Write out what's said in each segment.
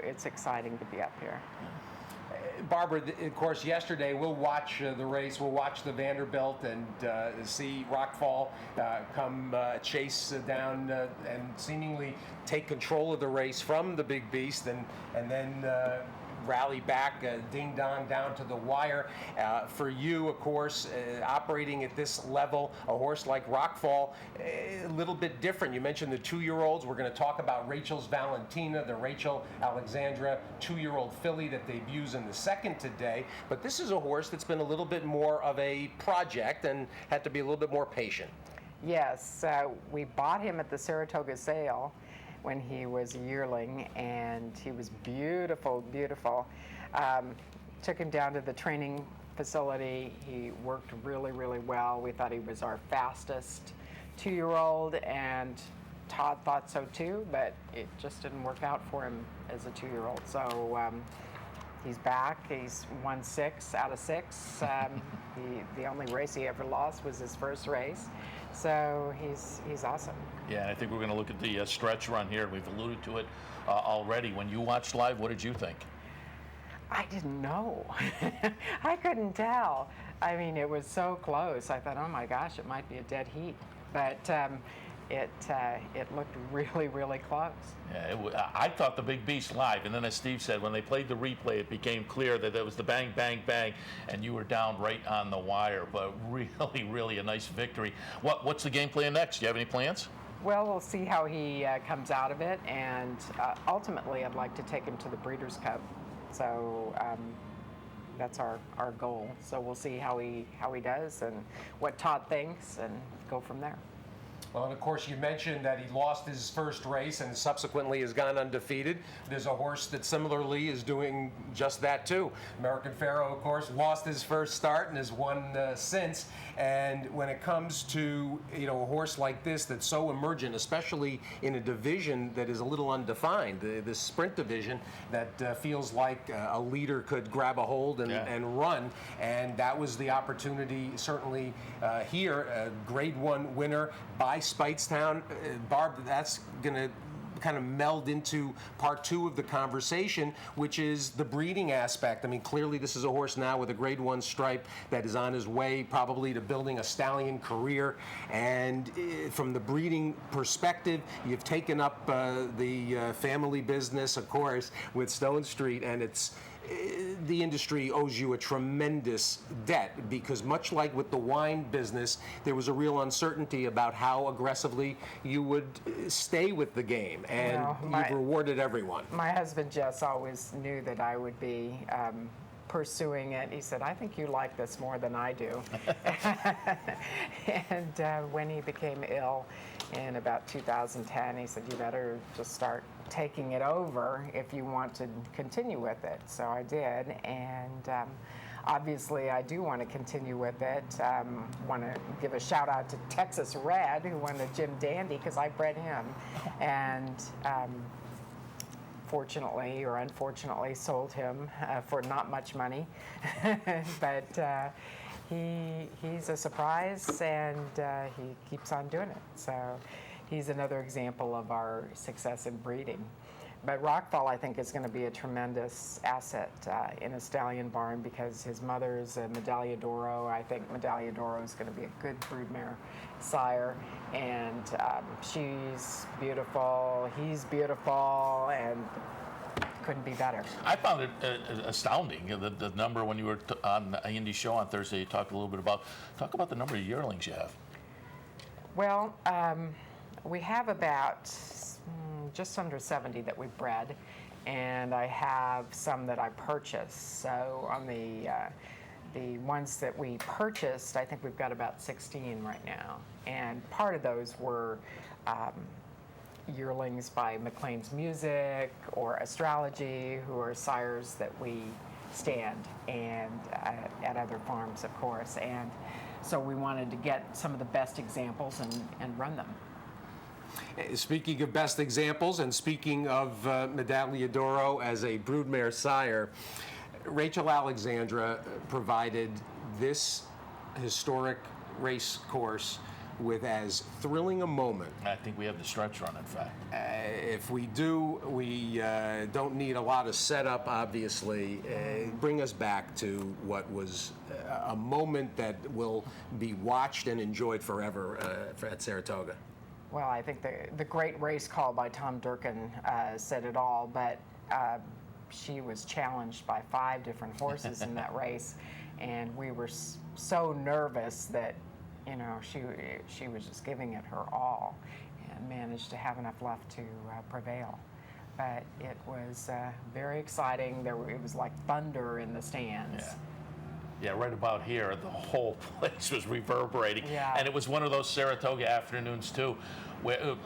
it's exciting to be up here. Barbara, of course, yesterday we'll watch the race. We'll watch the Vanderbilt and see Rockfall come chase down and seemingly take control of the race from the Big Beast, and then rally back, ding dong down to the wire. For you, of course, operating at this level, a horse like Rockfall, a little bit different. You mentioned the 2-year-olds. We're going to talk about Rachel's Valentina, the Rachel Alexandra 2-year-old filly that debuts in the second today. But this is a horse that's been a little bit more of a project and had to be a little bit more patient. Yes, we bought him at the Saratoga sale when he was a yearling, and he was beautiful, beautiful. Took him down to the training facility. He worked really, really well. We thought he was our fastest 2-year-old, and Todd thought so too, but it just didn't work out for him as a 2-year-old. So he's back. He's won 6 out of 6. The only race he ever lost was his first race. So he's awesome. Yeah, and I think we're going to look at the stretch run here. We've alluded to it already. When you watched live, what did you think? I didn't know. I couldn't tell. I mean, it was so close. I thought, oh my gosh, it might be a dead heat. But it looked really, really close. Yeah, I thought the Big Beast live, and then as Steve said, when they played the replay, it became clear that it was the bang, bang, bang, and you were down right on the wire. But really, really a nice victory. What's the game plan next? Do you have any plans? Well, we'll see how he comes out of it, and ultimately, I'd like to take him to the Breeders' Cup. So that's our goal. So we'll see how he does and what Todd thinks, and go from there. Well, and of course, you mentioned that he lost his first race and subsequently has gone undefeated. There's a horse that similarly is doing just that too. American Pharoah, of course, lost his first start and has won since. And when it comes to a horse like this that's so emergent, especially in a division that is a little undefined, the sprint division that feels like a leader could grab a hold and run. And that was the opportunity certainly here. A Grade 1 winner by Speightstown. Barb, that's going to kind of meld into part 2 of the conversation, which is the breeding aspect. I mean, clearly this is a horse now with a Grade 1 stripe that is on his way probably to building a stallion career. And from the breeding perspective, you've taken up the family business, of course, with Stone Street, and the industry owes you a tremendous debt, because much like with the wine business, there was a real uncertainty about how aggressively you would stay with the game, and you've rewarded everyone. My husband Jess always knew that I would be pursuing it. He said, I think you like this more than I do. And when he became ill in about 2010, he said, you better just start taking it over if you want to continue with it. So I did, and obviously I do want to continue with it. Want to give a shout out to Texas Red, who won the Jim Dandy, because I bred him, and fortunately or unfortunately sold him for not much money. But he's a surprise, and he keeps on doing it. So he's another example of our success in breeding. But Rockfall, I think, is going to be a tremendous asset in a stallion barn, because his mother's a Medaglia d'Oro. I think Medaglia d'Oro is going to be a good broodmare sire, and she's beautiful, he's beautiful, and couldn't be better. I found it astounding, the number when you were on the Indy show on Thursday. You talked a little bit about the number of yearlings you have. Well, we have about just under 70 that we've bred, and I have some that I purchased. So on the ones that we purchased, I think we've got about 16 right now, and part of those were yearlings by McLean's Music or Astrology, who are sires that we stand and at other farms, of course, and so we wanted to get some of the best examples and run them. Speaking of best examples, and speaking of Medaglia d'Oro as a broodmare sire, Rachel Alexandra provided this historic race course with as thrilling a moment. I think we have the stretch run, in fact. If we do, we don't need a lot of setup, obviously. Bring us back to what was a moment that will be watched and enjoyed forever at Saratoga. Well, I think the great race call by Tom Durkin said it all, but she was challenged by 5 different horses in that race, and we were so nervous that, you know, she was just giving it her all and managed to have enough left to prevail. But it was very exciting. It was like thunder in the stands. Yeah, right about here, the whole place was reverberating. Yeah. And it was one of those Saratoga afternoons, too, where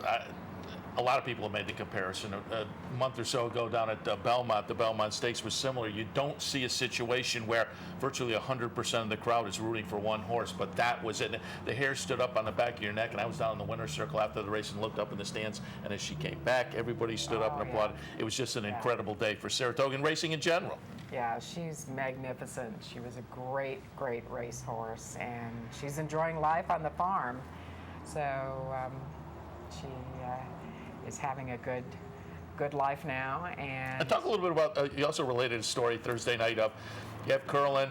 a lot of people have made the comparison. A month or so ago down at Belmont, the Belmont Stakes was similar. You don't see a situation where virtually 100% of the crowd is rooting for one horse, but that was it. The hair stood up on the back of your neck, and I was down in the winner's circle after the race and looked up in the stands, and as she came back, everybody stood up and applauded. It was just an incredible day for Saratoga and racing in general. Yeah, she's magnificent. She was a great, great racehorse, and she's enjoying life on the farm. So she is having a good life now. And talk a little bit about, you also related a story Thursday night of, you have Curlin.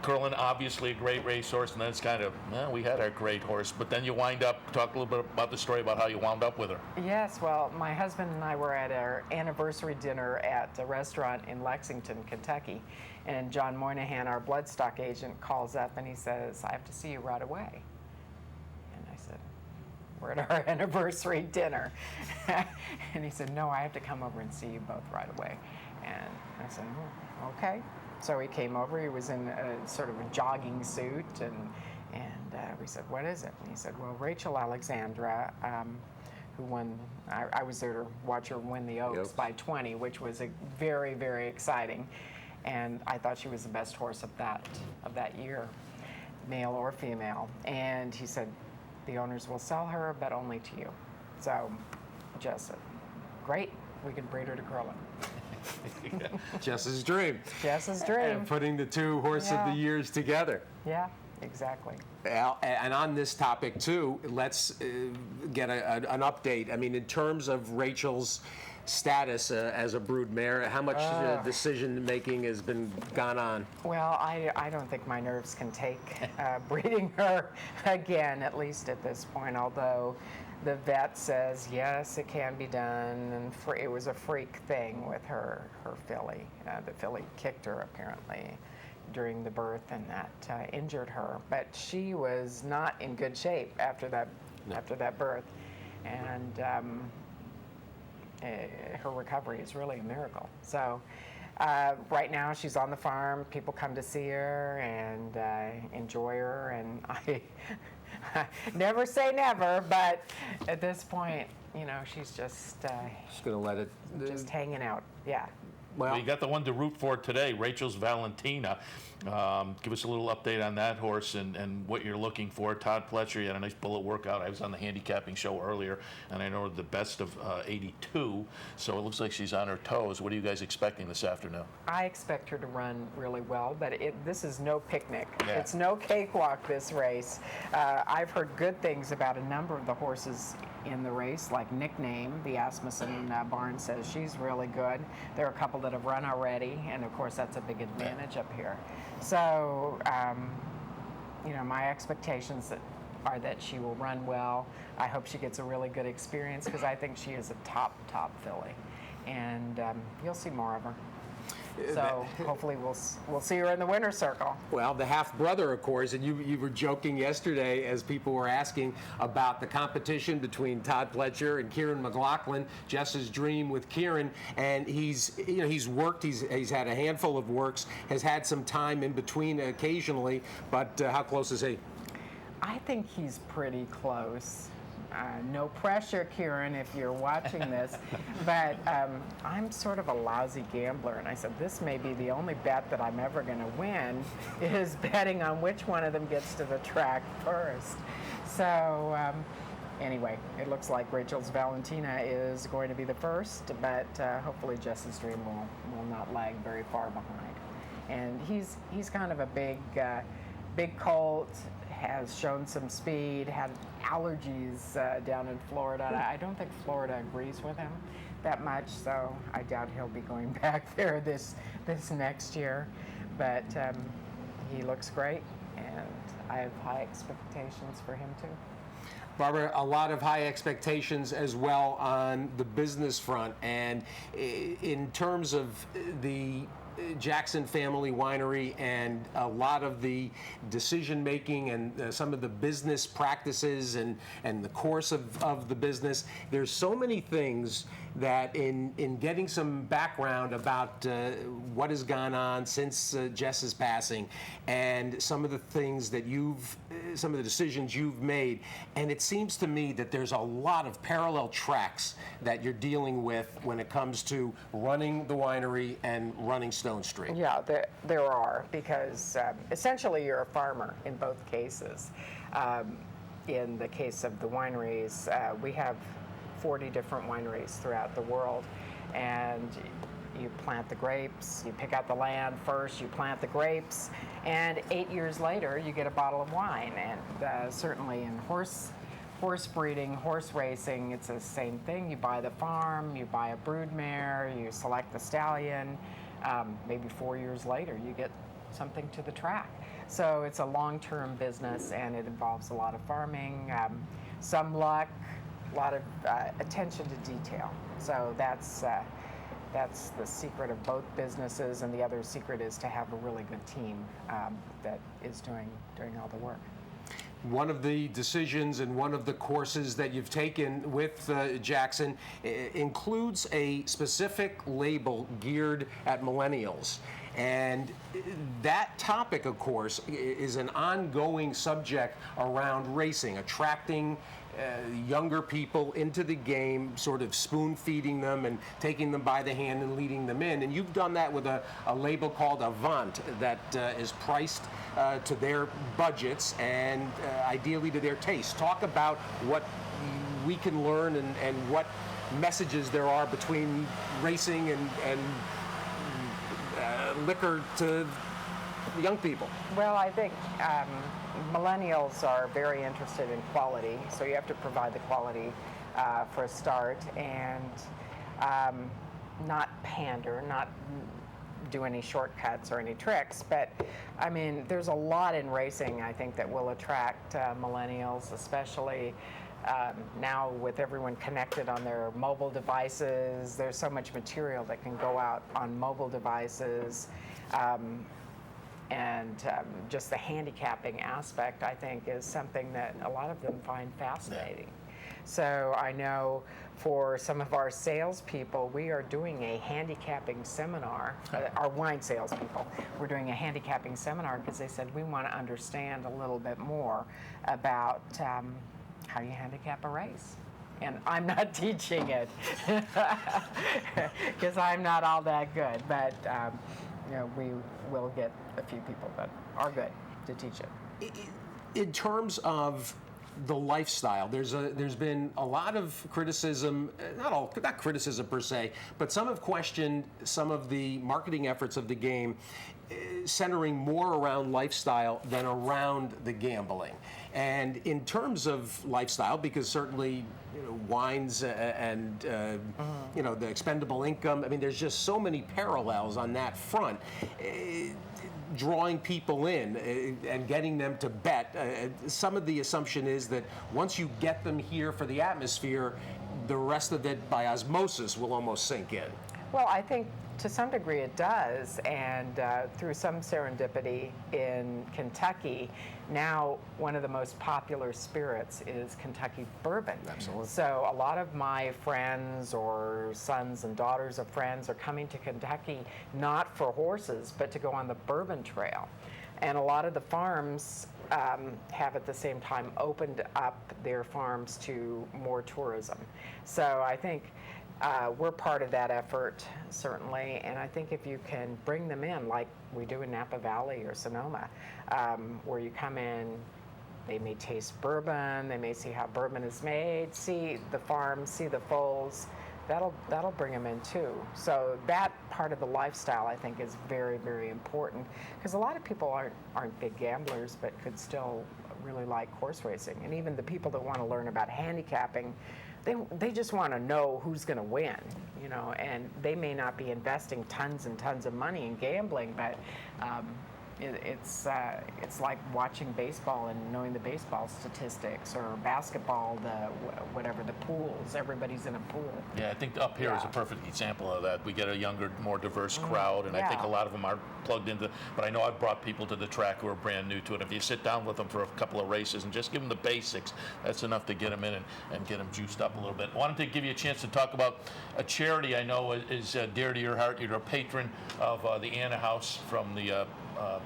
Curlin, obviously a great racehorse, and then it's kind of, well, we had our great horse, but then you wind up, talk a little bit about the story about how you wound up with her. Yes, well, my husband and I were at our anniversary dinner at a restaurant in Lexington, Kentucky, and John Moynihan, our bloodstock agent, calls up and he says, I have to see you right away. And I said, we're at our anniversary dinner. And he said, no, I have to come over and see you both right away. And I said, oh, okay. So he came over. He was in a sort of a jogging suit, and we said, what is it? And he said, well, Rachel Alexandra, who won, I was there to watch her win the Oaks by 20, which was a very, very exciting. And I thought she was the best horse of that year, male or female. And he said, the owners will sell her, but only to you. So Jess said, great, we can breed her to Curlin. Jess's dream. Jess's dream. And putting the 2 horse of the years together. Yeah, exactly. And on this topic too, let's get an update. I mean, in terms of Rachel's status as a brood mare, how much decision making has been gone on? Well, I don't think my nerves can take breeding her again, at least at this point, although the vet says, yes, it can be done, and it was a freak thing with her filly. The filly kicked her, apparently, during the birth, and that injured her. But she was not in good shape after that birth, and her recovery is really a miracle. So right now she's on the farm. People come to see her and enjoy her, and I never say never, but at this point, you know, she's just gonna let it just hanging out. Yeah. Well, you got the one to root for today, Rachel's Valentina. Give us a little update on that horse and what you're looking for. Todd Pletcher, you had a nice bullet workout. I was on the handicapping show earlier, and I know the best of 82, so it looks like she's on her toes. What are you guys expecting this afternoon? I expect her to run really well, but this is no picnic. Yeah. It's no cakewalk, this race. I've heard good things about a number of the horses in the race, like Nickname, the Asmussen barn says she's really good. There are a couple that have run already, and of course that's a big advantage up here. So, you know, my expectations are that she will run well. I hope she gets a really good experience because I think she is a top filly, and you'll see more of her. So hopefully we'll see her in the winner's circle. Well, the half-brother, of course, and you were joking yesterday as people were asking about the competition between Todd Pletcher and Kieran McLaughlin, Jess's dream with Kieran, and he's worked, he's had a handful of works, has had some time in between occasionally, but how close is he? I think he's pretty close. No pressure, Kieran, if you're watching this, but I'm sort of a lousy gambler, and I said this may be the only bet that I'm ever going to win is betting on which one of them gets to the track first. So anyway, it looks like Rachel's Valentina is going to be the first, but hopefully Jess's Dream will not lag very far behind. And he's kind of a big colt, has shown some speed, had allergies down in Florida. I don't think Florida agrees with him that much, so I doubt he'll be going back there this next year. But he looks great, and I have high expectations for him too. Barbara, a lot of high expectations as well on the business front. And in terms of the Jackson Family Winery and a lot of the decision making and some of the business practices and the course of the business, there's so many things that in getting some background about what has gone on since Jess's passing and some of the things that some of the decisions you've made, and it seems to me that there's a lot of parallel tracks that you're dealing with when it comes to running the winery and running Stone Street. Yeah, there are, because essentially you're a farmer in both cases. In the case of the wineries, we have 40 different wineries throughout the world, and you plant the grapes, you pick out the land first, you plant the grapes, and 8 years later you get a bottle of wine. And certainly in horse breeding, horse racing, it's the same thing. You buy the farm, you buy a brood mare, you select the stallion, maybe 4 years later you get something to the track. So it's a long-term business, and it involves a lot of farming, some luck, a lot of attention to detail. So that's the secret of both businesses, and the other secret is to have a really good team that is doing all the work. One of the decisions and one of the courses that you've taken with Jackson includes a specific label geared at millennials. And that topic, of course, is an ongoing subject around racing, attracting younger people into the game, sort of spoon feeding them and taking them by the hand and leading them in. And you've done that with a label called Avant that is priced to their budgets and ideally to their taste. Talk about what we can learn and what messages there are between racing and liquor to young people. Well, I think millennials are very interested in quality, so you have to provide the quality for a start, and not pander, not do any shortcuts or any tricks. But I mean, there's a lot in racing, I think, that will attract millennials, especially now with everyone connected on their mobile devices. There's so much material that can go out on mobile devices. And just the handicapping aspect, I think, is something that a lot of them find fascinating. So I know for some of our salespeople, we are doing a handicapping seminar. Our wine salespeople, we're doing a handicapping seminar because they said we want to understand a little bit more about how you handicap a race. And I'm not teaching it because I'm not all that good, but we will get a few people that are good to teach it. In terms of the lifestyle, there's been a lot of criticism, not criticism per se, but some have questioned some of the marketing efforts of the game centering more around lifestyle than around the gambling. And in terms of lifestyle, because certainly wines and the expendable income, I mean, there's just so many parallels on that front. Drawing people in and getting them to bet. Some of the assumption is that once you get them here for the atmosphere, the rest of it by osmosis will almost sink in. Well, I think to some degree it does, and through some serendipity in Kentucky, now one of the most popular spirits is Kentucky bourbon. Absolutely. So a lot of my friends or sons and daughters of friends are coming to Kentucky not for horses, but to go on the bourbon trail. And a lot of the farms have at the same time opened up their farms to more tourism. So I think we're part of that effort, certainly, and I think if you can bring them in, like we do in Napa Valley or Sonoma, where you come in, they may taste bourbon, they may see how bourbon is made, see the farm, see the foals, that'll bring them in too. So that part of the lifestyle, I think, is very, very important, because a lot of people aren't big gamblers, but could still really like horse racing. And even the people that want to learn about handicapping, they just want to know who's going to win, you know, and they may not be investing tons and tons of money in gambling, but it's like watching baseball and knowing the baseball statistics, or basketball, whatever, the pools. Everybody's in a pool. Yeah, I think up here is a perfect example of that. We get a younger, more diverse crowd, and I think a lot of them are plugged into. But I know I've brought people to the track who are brand new to it. If you sit down with them for a couple of races and just give them the basics, that's enough to get them in and get them juiced up a little bit. I wanted to give you a chance to talk about a charity I know is dear to your heart. You're a patron of the Anna House from the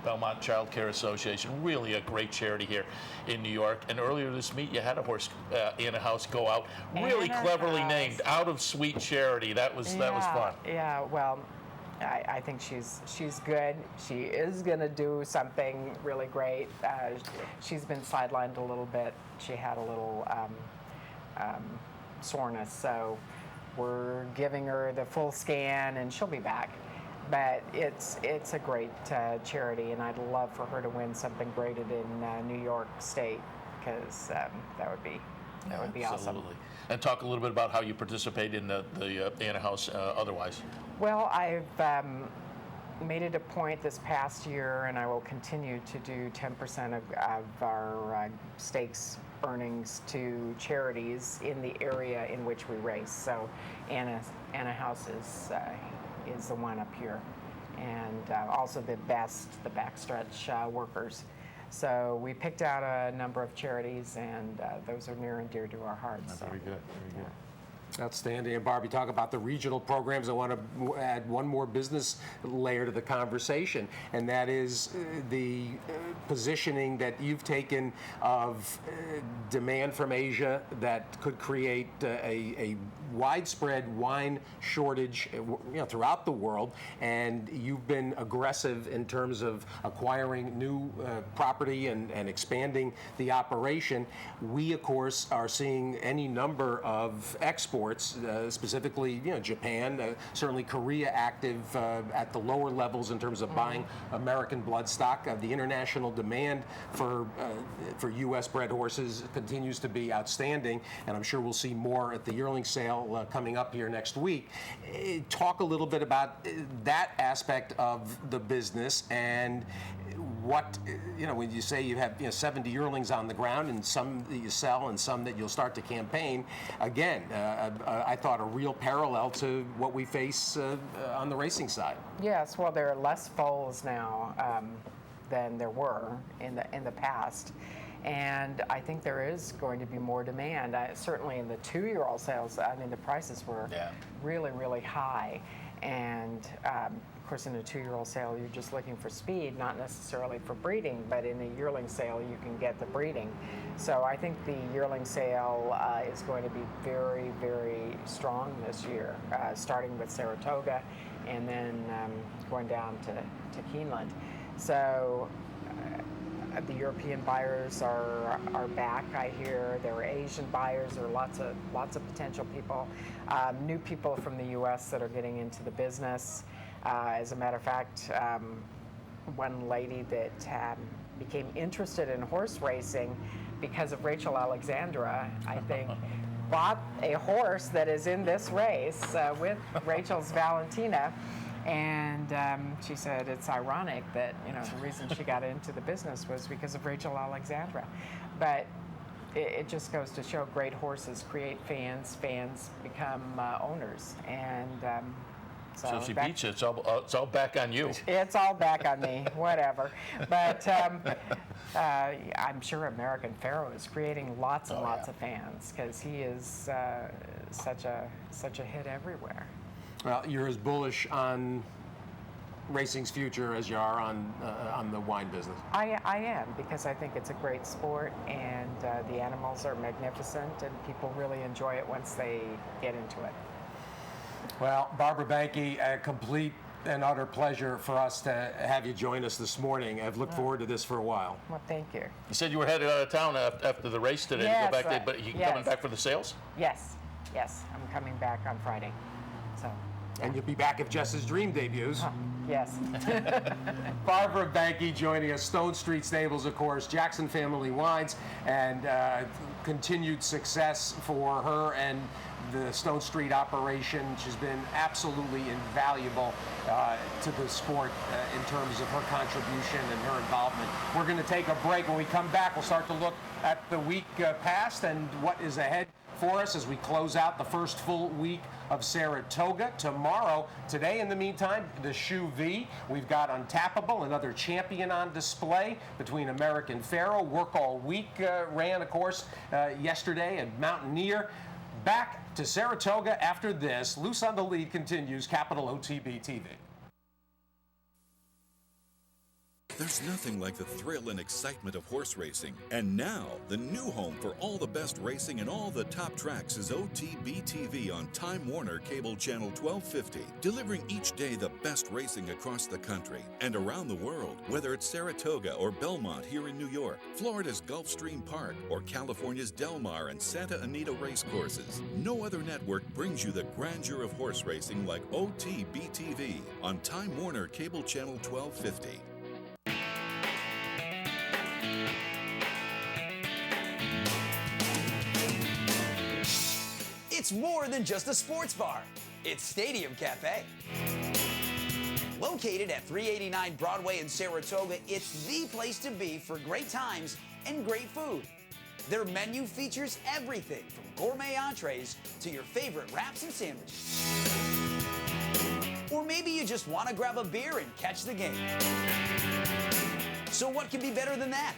Belmont Child Care Association, really a great charity here in New York. And earlier this meet, you had a horse Anna House go out, really Anna cleverly House. named, Out of Sweet Charity. That was fun. Yeah, well, I think she's good. She is going to do something really great. She's been sidelined a little bit. She had a little soreness, so we're giving her the full scan, and she'll be back. But it's a great charity, and I'd love for her to win something graded in New York State, because that would be awesome. Absolutely. And talk a little bit about how you participate in the Anna House otherwise. Well, I've made it a point this past year, and I will continue to do 10% of our stakes earnings to charities in the area in which we race. So Anna House is the one up here, and also the backstretch workers. So we picked out a number of charities, and those are near and dear to our hearts. Very good, very good. Outstanding. And Barbie, talk about the regional programs. I want to add one more business layer to the conversation, and that is the positioning that you've taken of demand from Asia that could create a widespread wine shortage, throughout the world, and you've been aggressive in terms of acquiring new property and expanding the operation. We, of course, are seeing any number of exports, specifically, Japan, certainly Korea active at the lower levels in terms of buying American bloodstock. The international demand for U.S. bred horses continues to be outstanding, and I'm sure we'll see more at the yearling sale coming up here next week. Talk a little bit about that aspect of the business, and what, when you say you have 70 yearlings on the ground, and some that you sell and some that you'll start to campaign, again, I thought a real parallel to what we face on the racing side. Yes, well, there are less foals now than there were in the past. And I think there is going to be more demand. Certainly in the 2-year-old sales, the prices were really, really high. And of course, in a 2-year-old sale, you're just looking for speed, not necessarily for breeding. But in a yearling sale, you can get the breeding. So I think the yearling sale is going to be very, very strong this year, starting with Saratoga and then going down to Keeneland. So the European buyers are back, I hear. There are Asian buyers. There are lots of potential people, new people from the U.S. that are getting into the business. As a matter of fact, one lady that became interested in horse racing because of Rachel Alexandra, I think, bought a horse that is in this race with Rachel's Valentina. And she said it's ironic that the reason she got into the business was because of Rachel Alexandra. But it just goes to show great horses create fans become owners, and so she beats you. It's all back on you. It's all back on me, whatever. But I'm sure American Pharoah is creating lots and lots of fans, because he is such a hit everywhere. Well, you're as bullish on racing's future as you are on the wine business. I am, because I think it's a great sport, and the animals are magnificent, and people really enjoy it once they get into it. Well, Barbara Banke, a complete and utter pleasure for us to have you join us this morning. I've looked forward to this for a while. Well, thank you. You said you were headed out of town after the race today to go back there, but you coming back for the sales? Yes, I'm coming back on Friday. So. And you'll be back if Jess's Dream debuts. Yes. Barbara Banke joining us, Stone Street Stables, of course, Jackson Family Wines, and continued success for her and the Stone Street operation. She's been absolutely invaluable to the sport in terms of her contribution and her involvement. We're going to take a break. When we come back, we'll start to look at the week past and what is ahead for us as we close out the first full week of Saratoga tomorrow. Today, in the meantime, the Shoe V. We've got Untappable, another champion on display between American Pharoah. Work All Week ran, of course, yesterday, and Mountaineer. Back to Saratoga after this. Loose on the Lead continues, Capital OTB TV. There's nothing like the thrill and excitement of horse racing. And now, the new home for all the best racing and all the top tracks is OTB TV on Time Warner Cable Channel 1250, delivering each day the best racing across the country and around the world, whether it's Saratoga or Belmont here in New York, Florida's Gulfstream Park, or California's Del Mar and Santa Anita race courses. No other network brings you the grandeur of horse racing like OTB TV on Time Warner Cable Channel 1250. It's more than just a sports bar. It's Stadium Cafe. Located at 389 Broadway in Saratoga, it's the place to be for great times and great food. Their menu features everything from gourmet entrees to your favorite wraps and sandwiches. Or maybe you just want to grab a beer and catch the game. So what could be better than that?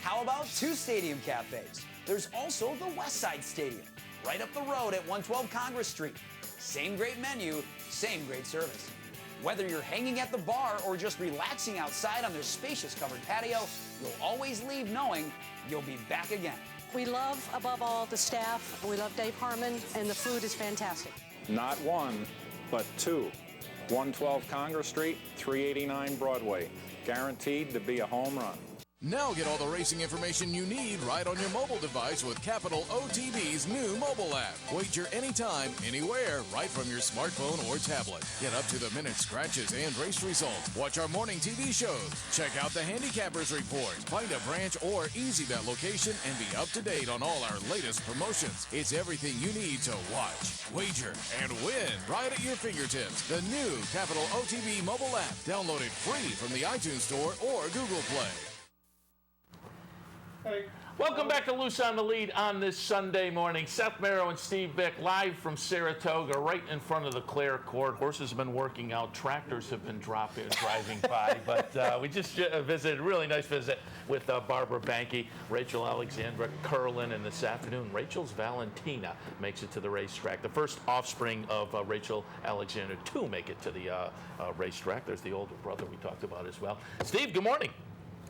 How about two Stadium Cafes? There's also the West Side Stadium, right up the road at 112 Congress Street. Same great menu, same great service. Whether you're hanging at the bar or just relaxing outside on their spacious covered patio, you'll always leave knowing you'll be back again. We love, above all, the staff. We love Dave Harmon, and the food is fantastic. Not one, but two. 112 Congress Street, 389 Broadway. Guaranteed to be a home run. Now get all the racing information you need right on your mobile device with Capital OTB's new mobile app. Wager anytime, anywhere, right from your smartphone or tablet. Get up-to-the-minute scratches and race results. Watch our morning TV shows. Check out the Handicappers Report. Find a branch or EasyBet location and be up-to-date on all our latest promotions. It's everything you need to watch, wager, and win right at your fingertips. The new Capital OTB mobile app. Download it free from the iTunes Store or Google Play. Welcome back to Loose on the Lead on this Sunday morning. Seth Merrow and Steve Bick live from Saratoga, right in front of the Clare Court. Horses have been working out. Tractors have been driving by. But we just visited, a really nice visit with Barbara Banke, Rachel Alexandra Curlin, and this afternoon, Rachel's Valentina makes it to the racetrack. The first offspring of Rachel Alexandra to make it to the racetrack. There's the older brother we talked about as well. Steve, good morning.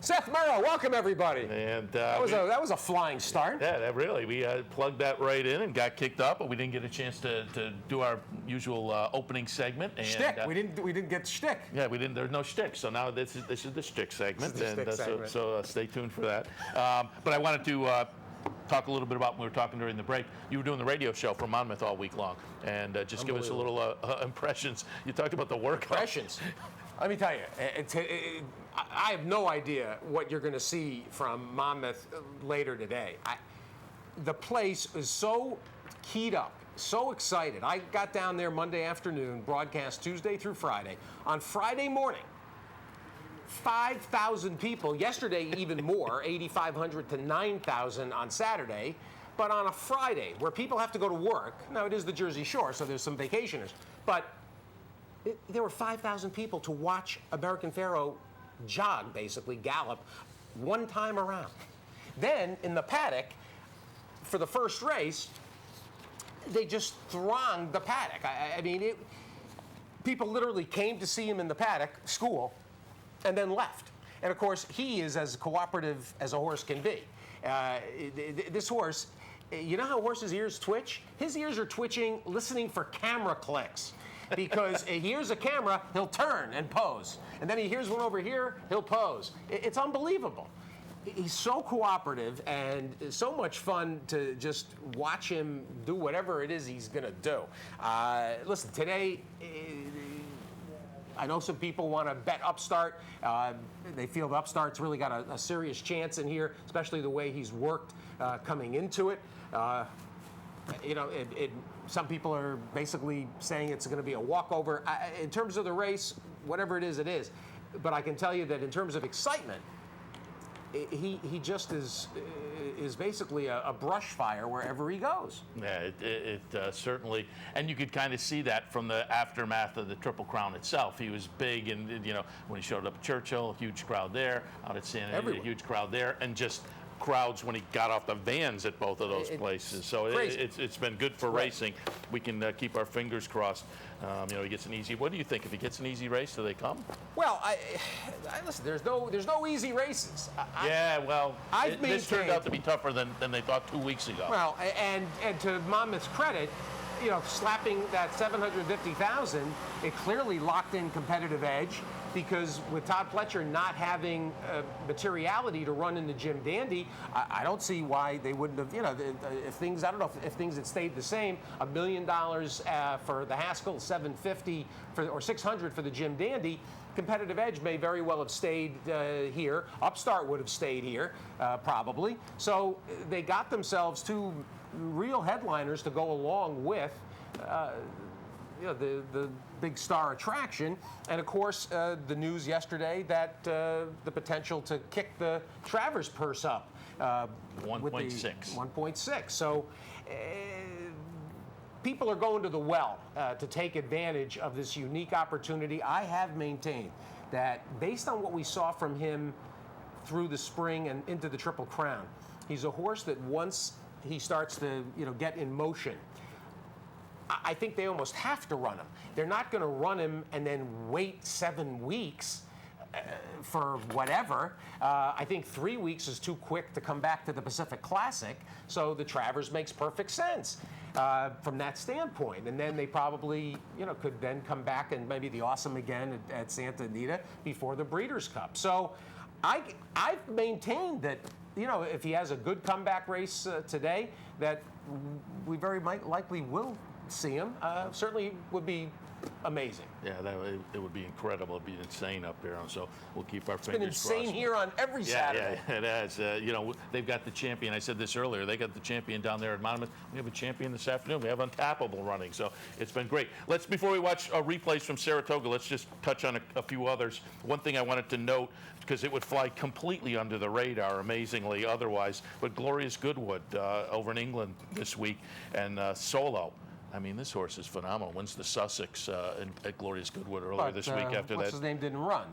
Seth Merrow, welcome everybody. And that was a flying start. Yeah, that really. We plugged that right in and got kicked off, but we didn't get a chance to do our usual opening segment. And, shtick. We didn't get shtick. Yeah, we didn't. There's no shtick. So now this is the shtick segment, so stay tuned for that. But I wanted to talk a little bit about when we were talking during the break. You were doing the radio show from Monmouth all week long, and just give us a little impressions. You talked about the workout. Impressions. Let me tell you, I have no idea what you're going to see from Monmouth later today. The place is so keyed up, so excited. I got down there Monday afternoon, broadcast Tuesday through Friday. On Friday morning, 5,000 people. Yesterday, even more, 8,500 to 9,000 on Saturday. But on a Friday, where people have to go to work, now it is the Jersey Shore, so there's some vacationers, but there were 5,000 people to watch American Pharoah jog, basically, gallop, one time around. Then, in the paddock, for the first race, they just thronged the paddock. I mean, people literally came to see him in the paddock, school, and then left. And, of course, he is as cooperative as a horse can be. This horse, you know how horses' ears twitch? His ears are twitching, listening for camera clicks. Because he hears a camera, he'll turn and pose. And then he hears one over here, he'll pose. It's unbelievable. He's so cooperative and so much fun to just watch him do whatever it is he's going to do. Listen, today, I know some people want to bet Upstart. They feel Upstart's really got a serious chance in here, especially the way he's worked coming into it. Some people are basically saying it's going to be a walkover. In terms of the race, whatever it is, it is. But I can tell you that in terms of excitement, he just is basically a brush fire wherever he goes. Yeah, it certainly, and you could kind of see that from the aftermath of the Triple Crown itself. He was big, and when he showed up at Churchill, huge crowd there. Out at Santa Anita, huge crowd there, and just crowds when he got off the vans at both of those places. So it's been good for racing. We can keep our fingers crossed. He gets an easy. What do you think? If he gets an easy race, do they come? Well, listen. There's no easy races. This turned out to be tougher than they thought 2 weeks ago. Well, and to Monmouth's credit, slapping that 750,000, it clearly locked in competitive edge, because with Todd Pletcher not having materiality to run in the Jim Dandy, I don't see why they wouldn't have, if things had stayed the same, $1 million for the Haskell, 750 or 600 for the Jim Dandy, competitive edge may very well have stayed here. Upstart would have stayed here, probably. So they got themselves two real headliners to go along with the big star attraction, and of course the news yesterday that the potential to kick the Travers purse up 1.6. 1.6. So people are going to the well to take advantage of this unique opportunity. I have maintained that based on what we saw from him through the spring and into the Triple Crown, he's a horse that once he starts to get in motion, I think they almost have to run him. They're not going to run him and then wait 7 weeks for whatever. I think 3 weeks is too quick to come back to the Pacific Classic, so the Travers makes perfect sense from that standpoint. And then they probably, could then come back and maybe the Awesome again at Santa Anita before the Breeders' Cup. So I've maintained that, if he has a good comeback race today, that we very likely will see him. Certainly would be amazing. Yeah, it would be incredible. It'd be insane up there. So we'll keep our fingers crossed. It's been insane here on every Saturday. Yeah, it has. They've got the champion. I said this earlier. They got the champion down there at Monmouth. We have a champion this afternoon. We have Untappable running. So it's been great. Before we watch replays from Saratoga, let's just touch on a few others. One thing I wanted to note, because it would fly completely under the radar, amazingly otherwise, but Glorious Goodwood over in England this week, and Solo. I mean, this horse is phenomenal. Wins the Sussex at Glorious Goodwood earlier this week after what's that. His name didn't run?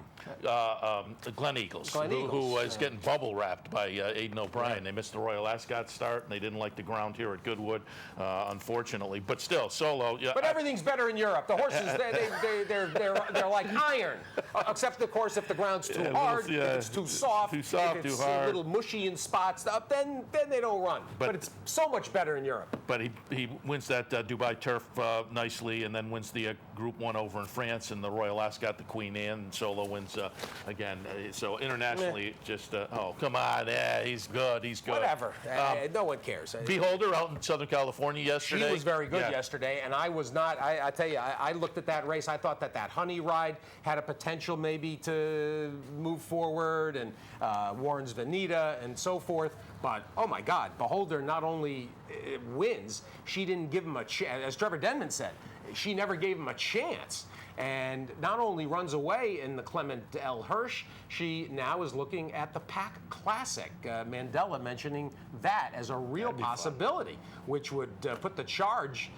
Glen Eagles, who was getting bubble wrapped by Aidan O'Brien. They missed the Royal Ascot start, and they didn't like the ground here at Goodwood, unfortunately. But still, Solo. Yeah, but everything's better in Europe. The horses, they're like iron, except of course if the ground's too hard, if it's too soft, if it's a little mushy in spots, then they don't run. But it's so much better in Europe. But he wins that Dubai Turf nicely, and then wins the Group 1 over in France, and the Royal Ascot, the Queen Anne, and Solo wins again. So internationally, just come on, he's good. Whatever, no one cares. Beholder out in Southern California yesterday. She was very good yesterday, and I was not. I tell you, I looked at that race. I thought that Honey Ride had a potential maybe to move forward, and Warren's Veneta and so forth. But oh my God, Beholder not only wins, she didn't give him a chance. As Trevor Denman said, she never gave him a chance. And not only runs away in the Clement L. Hirsch, she now is looking at the Pack Classic. Mandela mentioning that as a real possibility, which would put the charge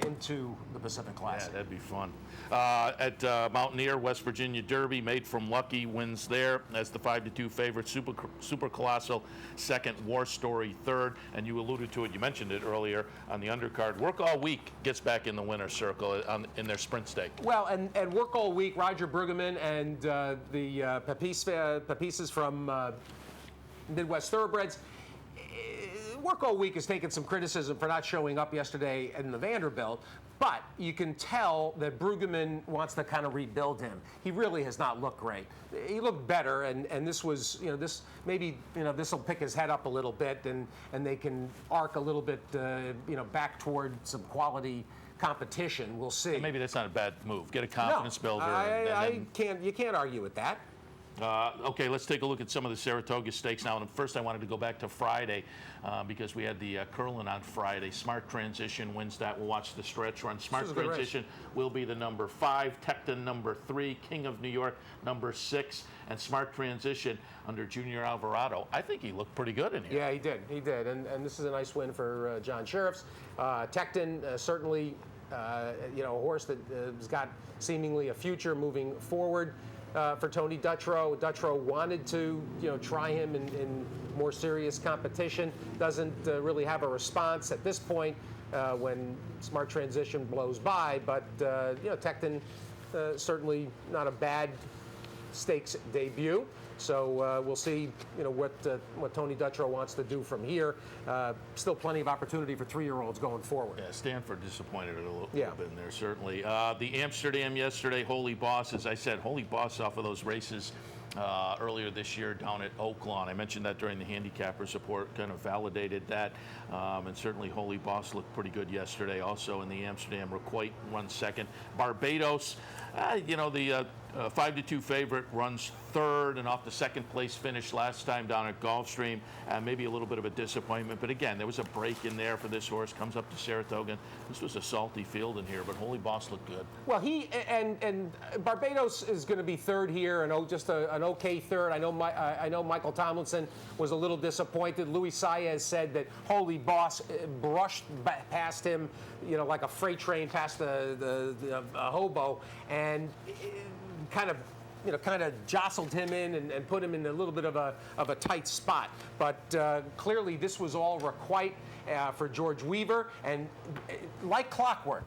into the Pacific Classic. Yeah, that'd be fun. At Mountaineer, West Virginia Derby, Made from Lucky wins there as the 5-2 favorite. Super Colossal second, War Story third, and you alluded to it. You mentioned it earlier on the undercard. Work All Week gets back in the winner's circle in their sprint stake. Well, and Work All Week, Roger Brueggemann and the Papises from Midwest Thoroughbreds. Work All Week has taken some criticism for not showing up yesterday in the Vanderbilt, but you can tell that Brueggemann wants to kind of rebuild him. He really has not looked great. He looked better, and this was, this maybe, this will pick his head up a little bit, and they can arc a little bit, back toward some quality competition. We'll see. Maybe that's not a bad move. Get a confidence builder. You can't argue with that. Okay, let's take a look at some of the Saratoga stakes now. And first, I wanted to go back to Friday because we had the curling on Friday. Smart Transition wins that. We'll watch the stretch run. Smart Transition will be the number 5, Tecton number 3, King of New York number 6, and Smart Transition under Junior Alvarado. I think he looked pretty good in here. Yeah, he did. And this is a nice win for John Sheriffs. Tecton certainly, a horse that has got seemingly a future moving forward. For Tony Dutrow. Dutrow wanted to, try him in more serious competition. Doesn't really have a response at this point when Smart Transition blows by. But Tecton certainly not a bad stakes debut. So we'll see, what Tony Dutrow wants to do from here. Still plenty of opportunity for 3-year-olds going forward. Yeah, Stanford disappointed a little bit in there, certainly. The Amsterdam yesterday, Holy Boss, as I said, Holy Boss off of those races earlier this year down at Oaklawn. I mentioned that during the handicappers report, kind of validated that. And certainly Holy Boss looked pretty good yesterday. Also in the Amsterdam, Requite runs second. Barbados, the 5-2 favorite runs third and off the second place finish last time down at Gulfstream. Maybe a little bit of a disappointment, but again, there was a break in there for this horse. Comes up to Saratoga. This was a salty field in here, but Holy Boss looked good. Well, he and Barbados is going to be third here, and just an okay third. I know Michael Tomlinson was a little disappointed. Luis Saez said that Holy Boss brushed past him, like a freight train past a hobo, and kind of jostled him in and put him in a little bit of a tight spot. But clearly this was all Requite for George Weaver, and like clockwork.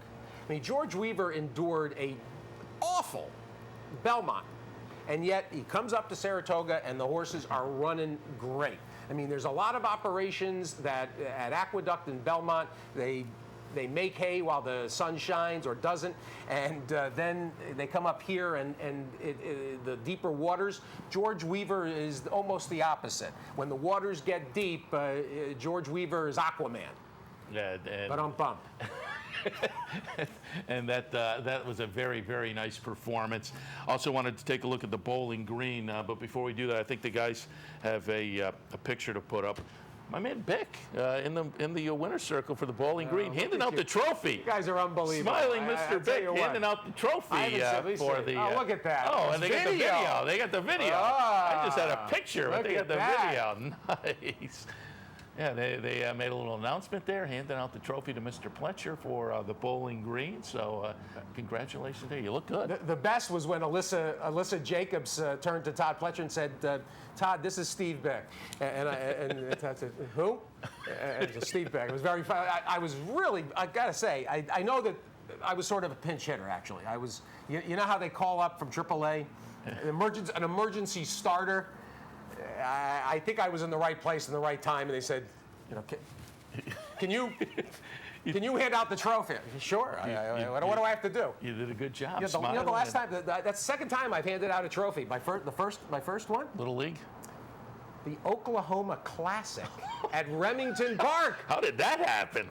I mean, George Weaver endured a awful Belmont, and yet he comes up to Saratoga and the horses are running great. I mean, there's a lot of operations that at Aqueduct and Belmont, they make hay while the sun shines or doesn't, and then they come up here and the deeper waters. George Weaver is almost the opposite. When the waters get deep, George Weaver is Aquaman. Yeah, but I'm bummed. And that was a very, very nice performance. Also wanted to take a look at the Bowling Green, but before we do that, I think the guys have a picture to put up. My man Bick in the winner's circle for the Bowling Green, handing out the trophy. You guys are unbelievable. Smiling Mr. Bick handing out the trophy for the. Oh, look at that. Oh, and they got the video. They got the video. I just had a picture, but they got the video. Nice. Yeah, they made a little announcement there, handing out the trophy to Mr. Pletcher for the Bowling Green. So congratulations there. You look good. The best was when Alyssa Jacobs turned to Todd Pletcher and said, Todd, this is Steve Beck. And Todd said, who? And it was Steve Beck. It was very fun. I was really, I got to say, I know that I was sort of a pinch hitter, actually. I was, you know how they call up from AAA? An emergency starter? I think I was in the right place in the right time, and they said, can you hand out the trophy? Sure. What do I have to do? You did a good job. The last time, that's the second time I've handed out a trophy. My first one? Little League? The Oklahoma Classic at Remington Park. How did that happen?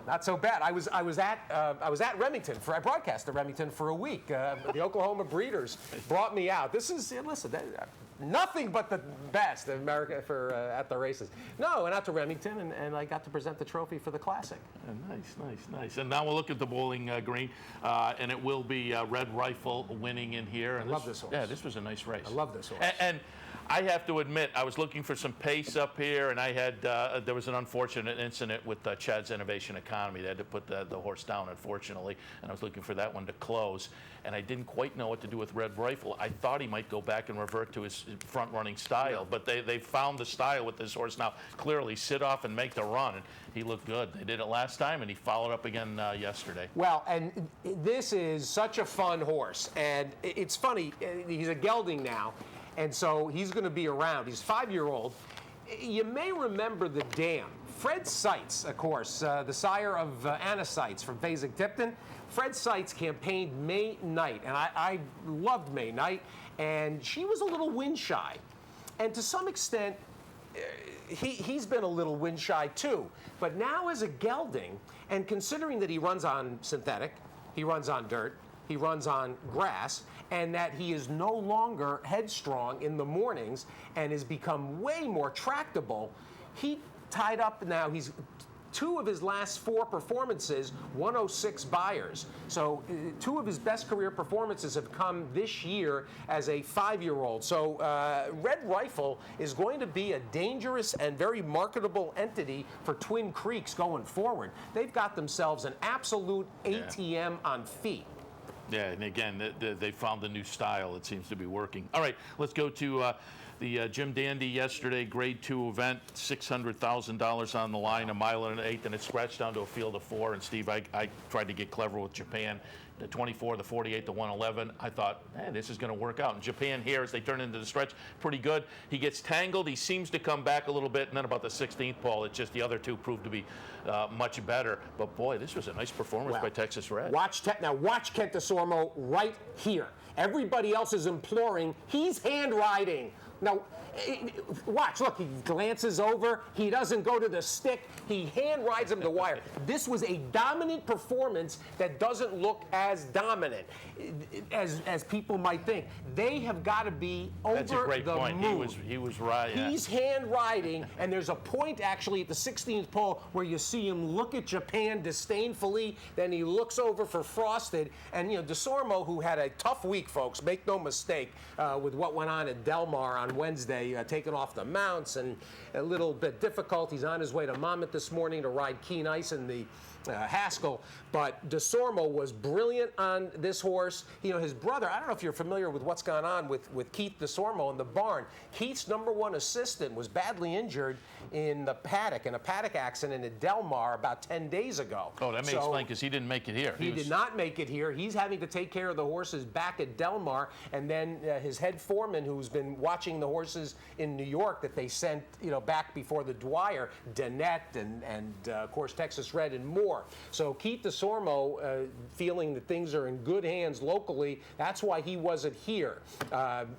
Not so bad. I was at Remington. I broadcast at Remington for a week. The Oklahoma breeders brought me out. This is nothing but the best in America at the races. No, I went out to Remington and I got to present the trophy for the Classic. Nice. And now we'll look at the Bowling Green, and it will be Red Rifle winning in here. And I love this horse. Yeah, this was a nice race. I love this horse. And I have to admit, I was looking for some pace up here, and I had there was an unfortunate incident with Chad's Innovation Economy. They had to put the horse down, unfortunately, and I was looking for that one to close. And I didn't quite know what to do with Red Rifle. I thought he might go back and revert to his front-running style, but they found the style with this horse now. Clearly, sit off and make the run, and he looked good. They did it last time, and he followed up again yesterday. Well, and this is such a fun horse, and it's funny. He's a gelding now, and so he's going to be around. He's a 5-year-old. You may remember the dam. Fred Seitz, of course, the sire of Anna Seitz from Fasig-Tipton. Fred Seitz campaigned May Knight, and I loved May Knight, and she was a little wind shy. And to some extent, he's been a little wind shy too. But now as a gelding, and considering that he runs on synthetic, he runs on dirt, he runs on grass, and that he is no longer headstrong in the mornings and has become way more tractable, he tied up now. He's 2 of his last 4 performances, 106 buyers. So 2 of his best career performances have come this year as a 5-year-old. So Red Rifle is going to be a dangerous and very marketable entity for Twin Creeks going forward. They've got themselves an absolute ATM on feet. Yeah, and again, they found a new style. It seems to be working. All right, let's go to the Jim Dandy yesterday, Grade 2 event, $600,000 on the line, a mile and an eighth, and it scratched down to a field of 4. And Steve, I tried to get clever with Japan. The 24, the 48, the 111. I thought, this is going to work out. And Japan here, as they turn into the stretch, pretty good. He gets tangled. He seems to come back a little bit. And then about the 16th pole, it's just the other 2 proved to be much better. But boy, this was a nice performance by Texas Red. Watch Kent DeSormo right here. Everybody else is imploring. He's hand riding. Now, watch, look, he glances over. He doesn't go to the stick. He hand rides him to wire. This was a dominant performance that doesn't look as dominant as people might think. They have got to be over the moon. That's a great point. He was right. Yeah. He's hand riding, and there's a point actually at the 16th pole where you see him look at Japan disdainfully. Then he looks over for Frosted, and DeSormo, who had a tough week, folks, make no mistake, with what went on at Del Mar on Wednesday, taking off the mounts and a little bit difficult. He's on his way to Monmouth this morning to ride Keen Ice in the Haskell. But DeSormo was brilliant on this horse. His brother, I don't know if you're familiar with what's gone on with Keith DeSormo in the barn. Keith's #1 assistant was badly injured in a paddock accident at Del Mar about 10 days ago. Oh, that may explain, because he didn't make it here. He did not make it here. He's having to take care of the horses back at Del Mar, and then his head foreman, who's been watching the horses in New York that they sent back before the Dwyer, Danette and of course Texas Red and more. So Keith DeSormo, feeling that things are in good hands locally, that's why he wasn't here.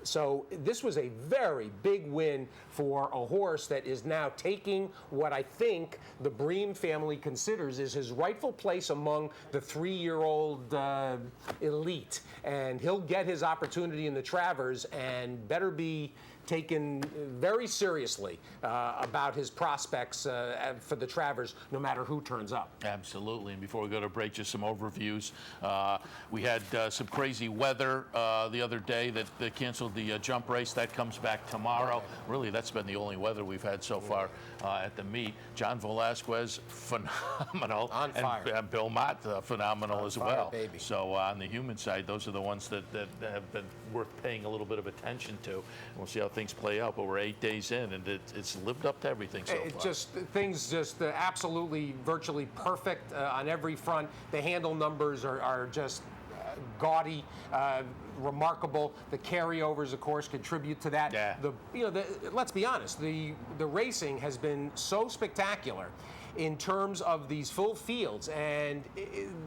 So this was a very big win for a horse that is now taking what I think the Bream family considers is his rightful place among the 3-year-old elite. And he'll get his opportunity in the Travers and better be taken very seriously about his prospects for the Travers, no matter who turns up. Absolutely. And before we go to break, just some overviews. We had some crazy weather the other day that canceled the jump race. That comes back tomorrow. Really, that's been the only weather we've had so far at the meet. John Velasquez, phenomenal. On fire. And Bill Mott, phenomenal On as fire, well. baby. So on the human side, those are the ones that have been worth paying a little bit of attention to. And we'll see how things play out, but we're 8 days in, and it's lived up to everything so far. Things absolutely virtually perfect on every front. The handle numbers are just gaudy, remarkable. The carryovers, of course, contribute to that. Yeah. Let's be honest, the racing has been so spectacular in terms of these full fields and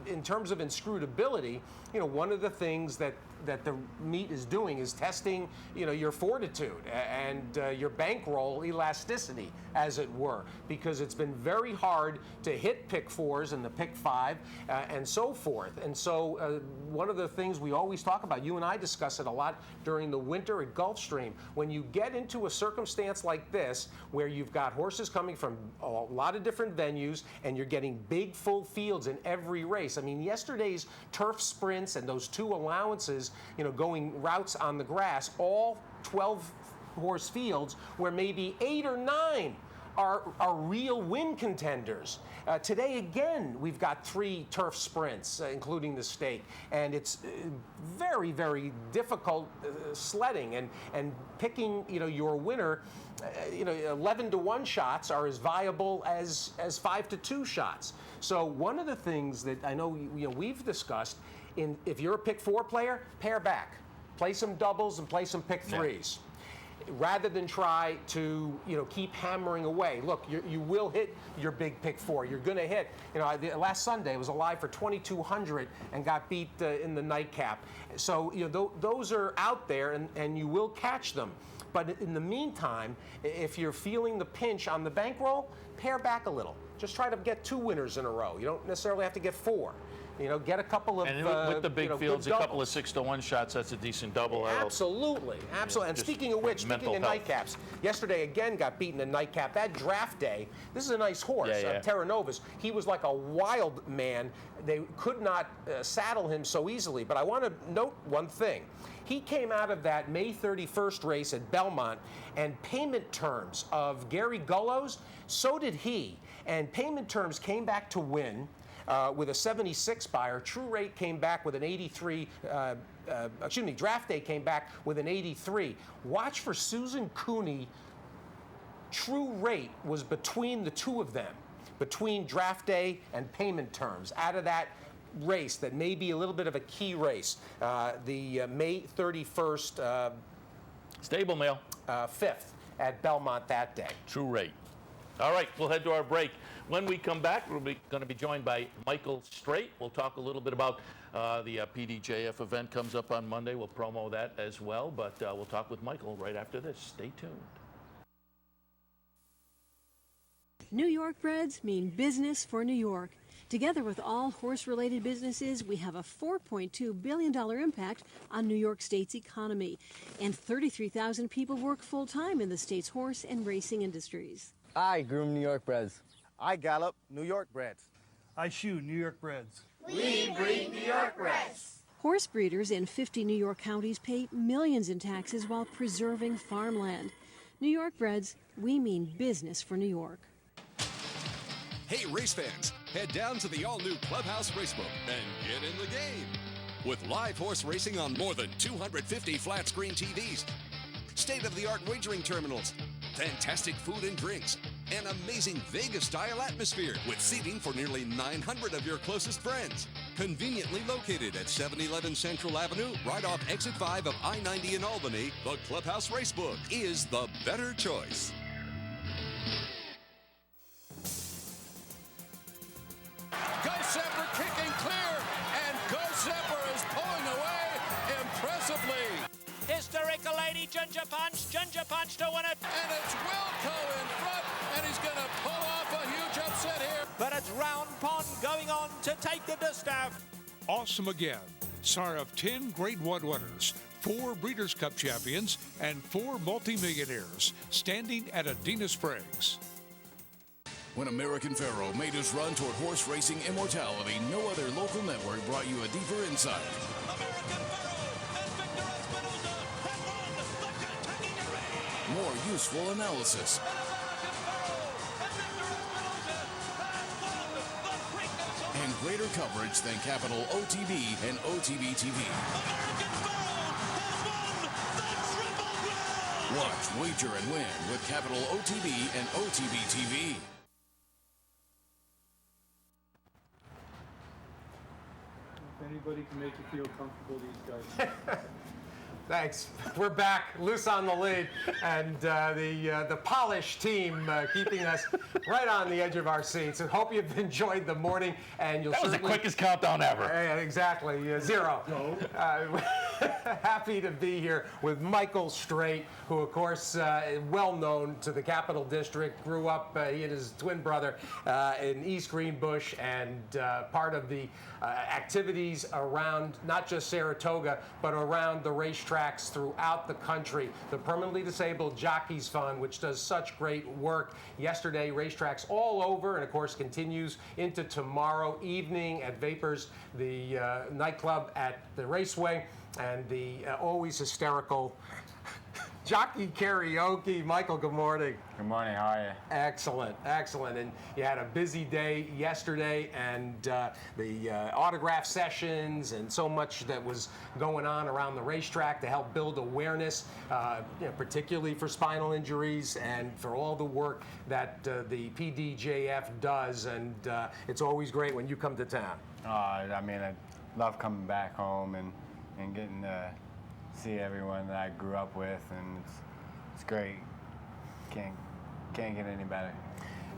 in terms of inscrutability. One of the things that the meet is doing is testing, your fortitude and your bankroll elasticity, as it were, because it's been very hard to hit pick 4s and the pick 5 and so forth. And so one of the things we always talk about, you and I discuss it a lot during the winter at Gulfstream, when you get into a circumstance like this, where you've got horses coming from a lot of different venues and you're getting big full fields in every race. I mean, yesterday's turf sprints and those 2 allowances, going routes on the grass, all 12-horse fields where maybe 8 or 9 are real win contenders. Today, again, we've got 3 turf sprints, including the stake, and it's very, very difficult sledding and picking, your winner. 11-to-1 shots are as viable as 5-to-2 shots. So one of the things that I know we've discussed, if you're a pick 4 player, pair back, play some doubles and play some pick 3s. rather than try to, keep hammering away. Look, you will hit your big pick four. You're going to hit. Last Sunday was alive for 2,200 and got beat in the nightcap. So, those are out there, and you will catch them. But in the meantime, if you're feeling the pinch on the bankroll, pare back a little. Just try to get 2 winners in a row. You don't necessarily have to get 4. Get a couple of and with the big fields, a couple of 6-to-1 shots, that's a decent double. Absolutely. And speaking of which, speaking of nightcaps, yesterday again got beaten in nightcap. That draft day, this is a nice horse, Terra Novus. He was like a wild man. They could not saddle him so easily. But I want to note one thing. He came out of that May 31st race at Belmont, and payment terms of Gary Gullo's, so did he. And payment terms came back to win. With a 76 buyer. True Rate came back with an 83, Draft Day came back with an 83. Watch for Susan Cooney. True Rate was between the two of them, between Draft Day and payment terms. Out of that race, that may be a little bit of a key race, the May 31st Stable mail. 5th at Belmont that day. True Rate. All right, we'll head to our break. When we come back, we're going to be joined by Michael Straight. We'll talk a little bit about the PDJF event comes up on Monday. We'll promo that as well, but we'll talk with Michael right after this. Stay tuned. New York breds mean business for New York. Together with all horse-related businesses, we have a $4.2 billion impact on New York State's economy. And 33,000 people work full-time in the state's horse and racing industries. I groom New York breds. I gallop New York breds. I shoe New York breds. We breed New York breds. Horse breeders in 50 New York counties pay millions in taxes while preserving farmland. New York breds, we mean business for New York. Hey, race fans, head down to the all-new Clubhouse Racebook and get in the game. With live horse racing on more than 250 flat-screen TVs, state-of-the-art wagering terminals, fantastic food and drinks, an amazing Vegas-style atmosphere with seating for nearly 900 of your closest friends. Conveniently located at 711 Central Avenue, right off Exit 5 of I-90 in Albany, the Clubhouse Racebook is the better choice. Go Zephyr kicking clear, and Go Zephyr is pulling away impressively. Hysterical Lady Ginger Punch to win it. And it's Wilco in front, and he's going to pull off a huge upset here. But it's Round Pond going on to take the distaff. Awesome again. Sire of 10 Grade 1 winners, 4 Breeders' Cup champions, and 4 multimillionaires, standing at Adena Springs. When American Pharoah made his run toward horse racing immortality, no other local network brought you a deeper insight. More useful analysis. And greater coverage than Capital OTB and OTB TV. Watch, wager, and win with Capital OTB and OTB TV. If anybody can make you feel comfortable, these guys. Thanks. We're back, loose on the lead, and the polished team keeping us right on the edge of our seats. I hope you've enjoyed the morning, and you'll. That was the quickest countdown ever. Yeah, exactly. 0. No. Happy to be here with Michael Straight, who, of course, is well known to the Capital District. Grew up, he and his twin brother, in East Greenbush, and part of the activities around not just Saratoga, but around the racetracks throughout the country. The Permanently Disabled Jockeys Fund, which does such great work. Yesterday, racetracks all over, and of course continues into tomorrow evening at Vapors, the nightclub at the Raceway, and the always hysterical jockey karaoke. Michael, good morning. Good morning, how are you? Excellent, excellent. And you had a busy day yesterday, and the autograph sessions and so much that was going on around the racetrack to help build awareness, particularly for spinal injuries and for all the work that the PDJF does. And it's always great when you come to town. I mean, I love coming back home and getting to see everyone that I grew up with, and It's great. Can't get any better.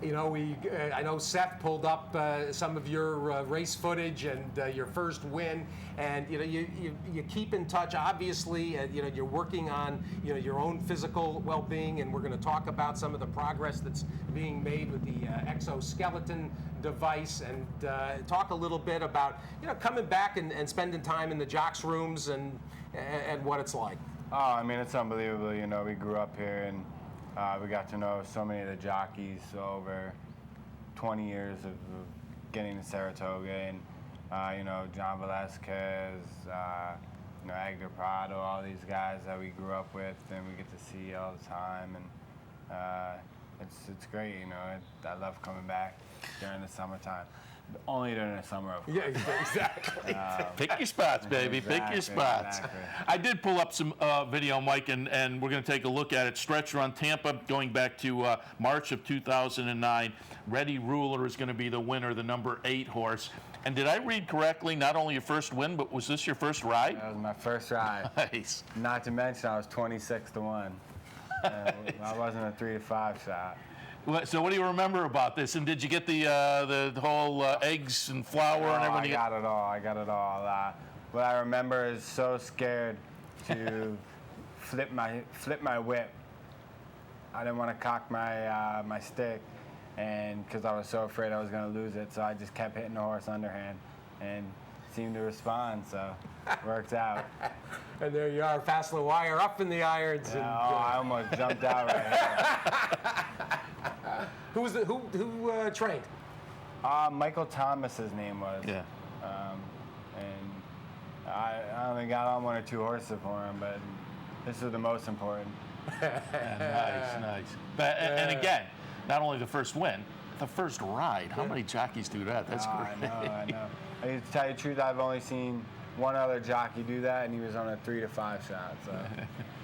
You know, I know Seth pulled up some of your race footage and your first win, and you know you keep in touch. Obviously, you know you're working on your own physical well-being, and we're going to talk about some of the progress that's being made with the exoskeleton device, and talk a little bit about coming back and spending time in the jocks rooms and what it's like. Oh, I mean, it's unbelievable. You know, we grew up here and. We got to know so many of the jockeys over 20 years of getting to Saratoga, and John Velasquez, Agder Prado, all these guys that we grew up with, and we get to see all the time, and it's great. I love coming back during the summertime. Only during the summer, of course. Yeah, exactly. Pick your spots, baby. Exactly, Pick your spots. Exactly. I did pull up some video, Mike, and we're going to take a look at it. Stretch run Tampa, going back to March of 2009. Reddy Ruler is going to be the winner, the number 8 horse. And did I read correctly, not only your first win, but was this your first ride? That was my first ride. Nice. Not to mention, I was 26-1. I wasn't a 3-5 shot. So what do you remember about this? And did you get the whole eggs and flour and everything? I got it all. What I remember is so scared to flip my whip. I didn't want to cock my stick, and because I was so afraid I was going to lose it, so I just kept hitting the horse underhand, and seemed to respond. So worked out. And there you are, fast the wire, up in the irons. Yeah, and, I almost jumped out right here. Who trained? Michael Thomas, his name was. Yeah. And I only got on 1 or 2 horses for him, but this is the most important. Nice. And again, not only the first win, the first ride. How many jockeys do that? That's great. I know. To tell you the truth, I've only seen one other jockey do that, and he was on a 3-5 shot. So.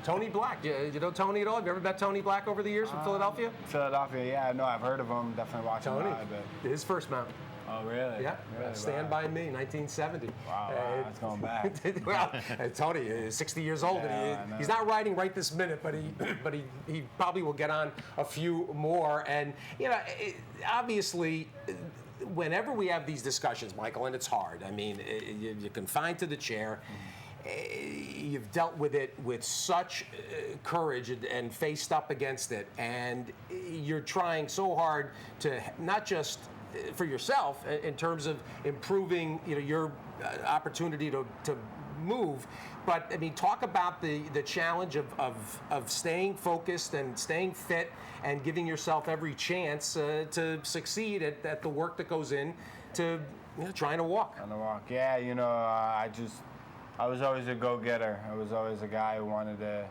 Tony Black. You know Tony at all? Have you ever met Tony Black over the years from Philadelphia? Philadelphia, yeah. No, I've heard of him. Definitely watched him live. His first mount. Oh, really? Yeah. Really? Stand By Me, 1970. Wow, that's going back. Well, Tony is 60 years old, and he's not riding right this minute, but he probably will get on a few more. And obviously, whenever we have these discussions, Michael, and it's hard. I mean, you're confined to the chair. You've dealt with it with such courage and faced up against it, and you're trying so hard to not just for yourself in terms of improving your opportunity to move, but I mean, talk about the challenge of staying focused and staying fit and giving yourself every chance to succeed at the work that goes in to trying to walk. On the walk, yeah. I was always a go-getter. I was always a guy who wanted to,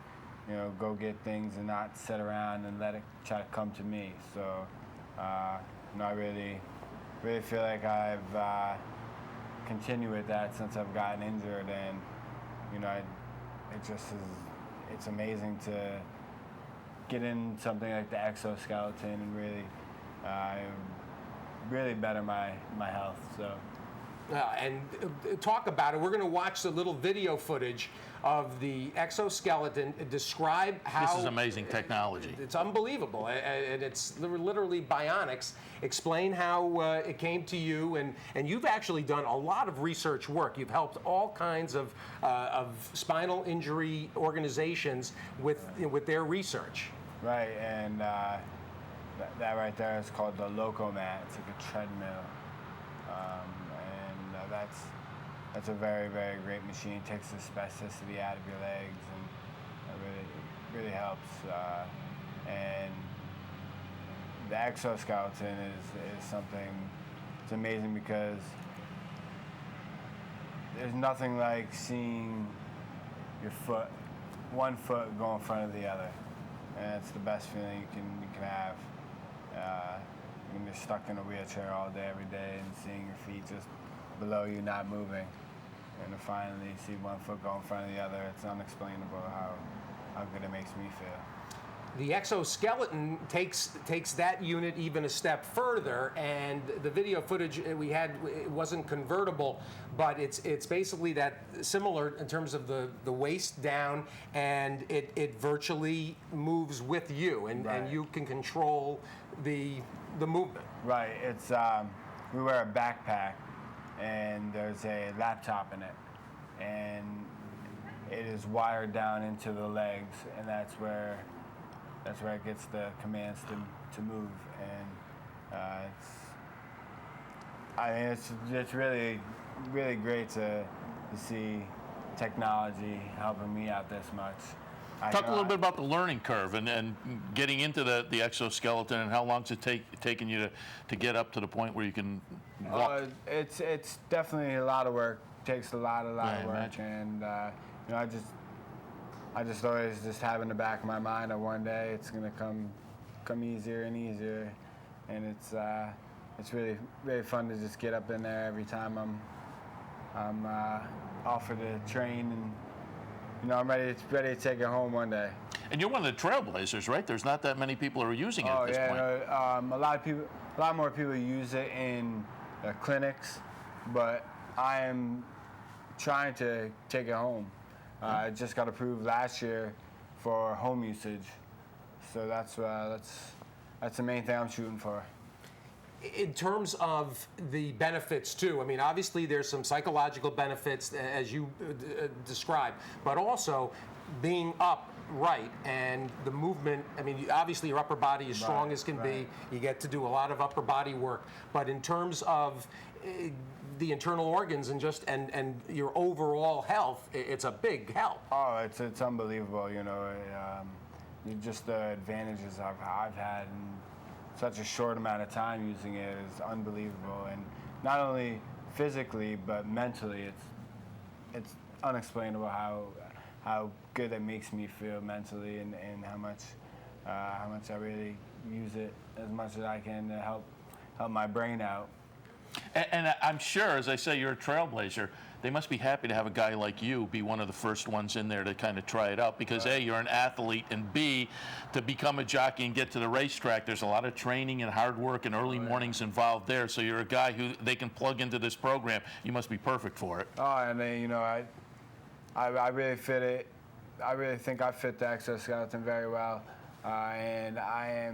go get things and not sit around and let it try to come to me. So, I really feel like I've continued with that since I've gotten injured, and it's amazing to get in something like the exoskeleton and really better my health. So. And talk about it. We're going to watch the little video footage of the exoskeleton. Describe how... This is amazing technology. It's unbelievable, and it's literally bionics. Explain how it came to you, and you've actually done a lot of research work. You've helped all kinds of spinal injury organizations with their research. Right, and that right there is called the Locomat. It's like a treadmill. That's a very, very great machine. It takes the spasticity out of your legs, and it really helps. And the exoskeleton is something. It's amazing because there's nothing like seeing your one foot go in front of the other, and it's the best feeling you can have. When you're stuck in a wheelchair all day, every day, and seeing your feet just below you, not moving, and to finally see one foot go in front of the other, it's unexplainable how good it makes me feel. The exoskeleton takes that unit even a step further, and the video footage we had, it wasn't convertible, but it's basically that similar in terms of the waist down, and it virtually moves with you, and you can control the movement. Right. It's we wear a backpack, and there's a laptop in it, and it is wired down into the legs, and that's where it gets the commands to move, and it's really great to see technology helping me out this much. Talk a little bit about the learning curve and getting into the exoskeleton, and how long's it taken you to get up to the point where you can walk? It's definitely a lot of work. Takes a lot of work, imagine. and I just always just have in the back of my mind that one day it's gonna come easier and easier, and it's really fun to just get up in there every time I'm offered to train, and I'm ready to take it home one day. And you're one of the trailblazers, right? There's not that many people who are using it at this point. No, a lot more people use it in clinics, but I am trying to take it home. I just got approved last year for home usage, so that's the main thing I'm shooting for. In terms of the benefits too, I mean, obviously there's some psychological benefits as you described, but also being upright and the movement. I mean, obviously your upper body is strong as can be. You get to do a lot of upper body work, but in terms of the internal organs and your overall health, it's a big help. Oh, it's unbelievable. Just the advantages I've had in such a short amount of time using it is unbelievable, and not only physically but mentally, it's unexplainable how good it makes me feel mentally, and how much I really use it as much as I can to help my brain out. And I'm sure, as I say, you're a trailblazer. They must be happy to have a guy like you be one of the first ones in there to kind of try it out, because A, you're an athlete, and B, to become a jockey and get to the racetrack, there's a lot of training and hard work and early mornings involved there. So you're a guy who they can plug into this program. You must be perfect for it. Oh, and then, I really fit it. I really think I fit the exoskeleton very well, and I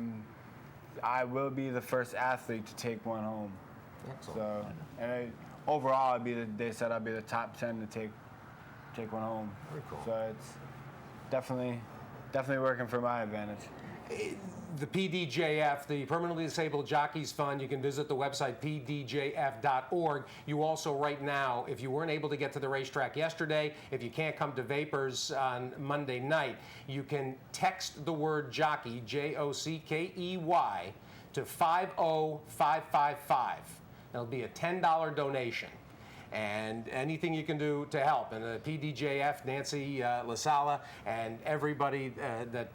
will be the first athlete to take one home. Excellent. So, and overall, they said I'd be the top 10 to take one home. Very cool. So it's definitely working for my advantage. The PDJF, the Permanently Disabled Jockeys Fund, you can visit the website pdjf.org. You also, right now, if you weren't able to get to the racetrack yesterday, if you can't come to Vapors on Monday night, you can text the word jockey, Jockey, to 50555. That'll be a $10 donation. And anything you can do to help. And the PDJF, Nancy LaSala, and everybody that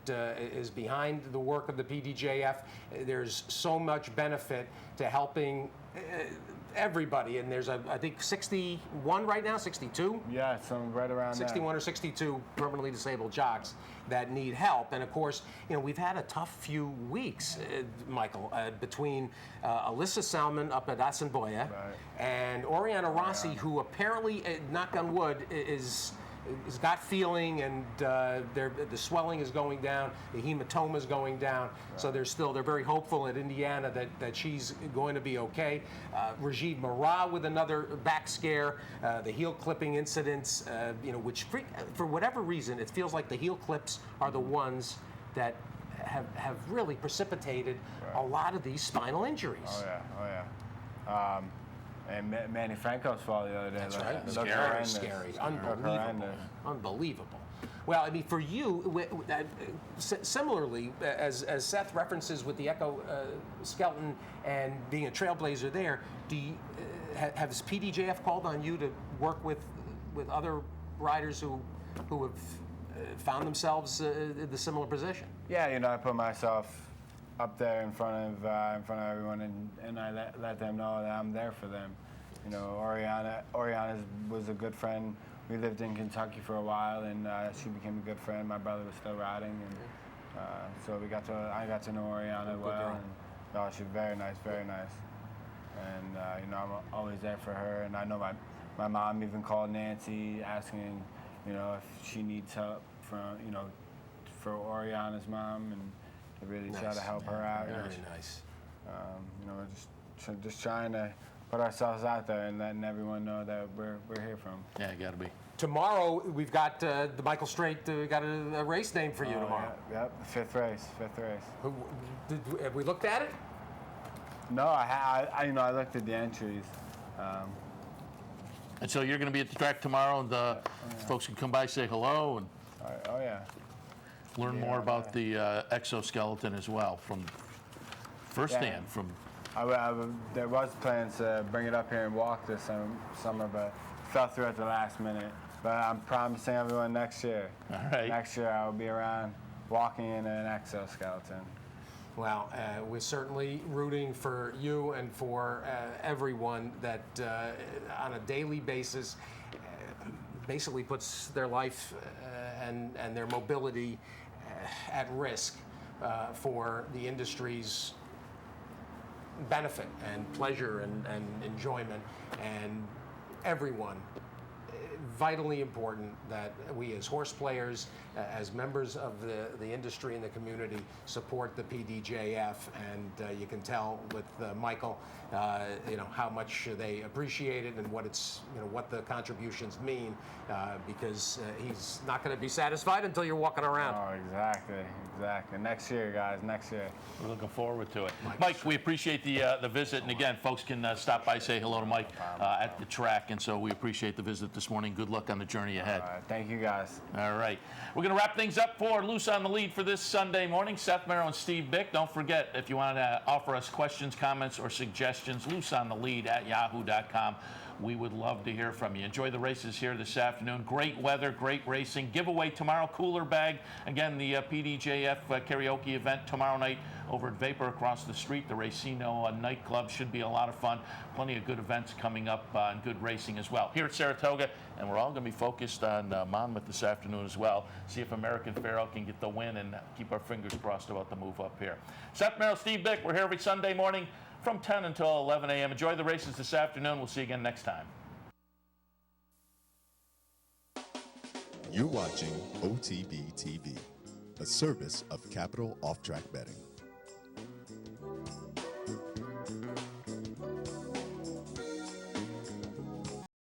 is behind the work of the PDJF, there's so much benefit to helping everybody. And there's, I think, 61 right now, 62? Yeah, some right around 61 or 62 permanently disabled jocks that need help. And of course, we've had a tough few weeks, Michael, between Alyssa Salmon up at Assiniboia and Oriana Rossi, who apparently, knock on wood, is got feeling, and the swelling is going down, the hematoma is going down. So they're very hopeful at Indiana that she's going to be okay. Rajiv Mara with another back scare, the heel clipping incidents, which for whatever reason it feels like the heel clips are the ones that have really precipitated a lot of these spinal injuries. Oh yeah. And Manny Franco's fall the other day. That's right. Scary. Unbelievable. Well, I mean, for you, similarly, as Seth references with the exoskeleton and being a trailblazer there, has PDJF called on you to work with other riders who have found themselves in the similar position? Yeah, I put myself up there in front of everyone, and I let them know that I'm there for them. Oriana was a good friend. We lived in Kentucky for a while, and she became a good friend. My brother was still riding, So I got to know Oriana well, and no, she's very nice, very nice. And you know, I'm always there for her. And I know my mom even called Nancy asking, you know, if she needs help from, you know, for Oriana's mom, and to really try to help her out. Very nice. You know, we're just trying to put ourselves out there and letting everyone know that we're here from. Yeah, you got to be. Tomorrow we've got the Michael Straight. We got a race name for you tomorrow. Yep, fifth race. Have we looked at it? No, I you know, I looked at the entries. And so you're going to be at the track tomorrow, and folks can come by, say hello, and oh yeah, learn more about the exoskeleton as well from firsthand. From there was plans to bring it up here and walk this summer, but fell through at the last minute. But I'm promising everyone next year. All right. Next year I'll be around walking in an exoskeleton. Well, we're certainly rooting for you and for everyone that on a daily basis basically puts their life and their mobility at risk for the industry's benefit and pleasure and enjoyment, and everyone. Vitally important that we as horse players, as members of the industry and the community, support the PDJF, and you can tell with Michael, you know, how much they appreciate it and what it's, you know, what the contributions mean, because he's not going to be satisfied until you're walking around. Oh, exactly. Next year, guys, next year. We're looking forward to it. Mike, we appreciate the visit, and again, folks can stop by, say hello to Mike at the track, and so we appreciate the visit this morning. Good luck on the journey ahead. All right, thank you, guys. All right. We're going to wrap things up for Loose on the Lead for this Sunday morning. Seth Merrill and Steve Bick. Don't forget, if you want to offer us questions, comments, or suggestions, looseonthelead@yahoo.com. We would love to hear from you. Enjoy the races here this afternoon. Great weather, great racing. Giveaway tomorrow, cooler bag. Again, the PDJF karaoke event tomorrow night over at Vapor across the street. The Racino nightclub should be a lot of fun. Plenty of good events coming up and good racing as well here at Saratoga. And we're all going to be focused on Monmouth this afternoon as well. See if American Pharoah can get the win and keep our fingers crossed about the move up here. Seth Merrill, Steve Bick, we're here every Sunday morning from 10 until 11 a.m. Enjoy the races this afternoon. We'll see you again next time. You're watching OTB TV, a service of Capital Off-Track Betting.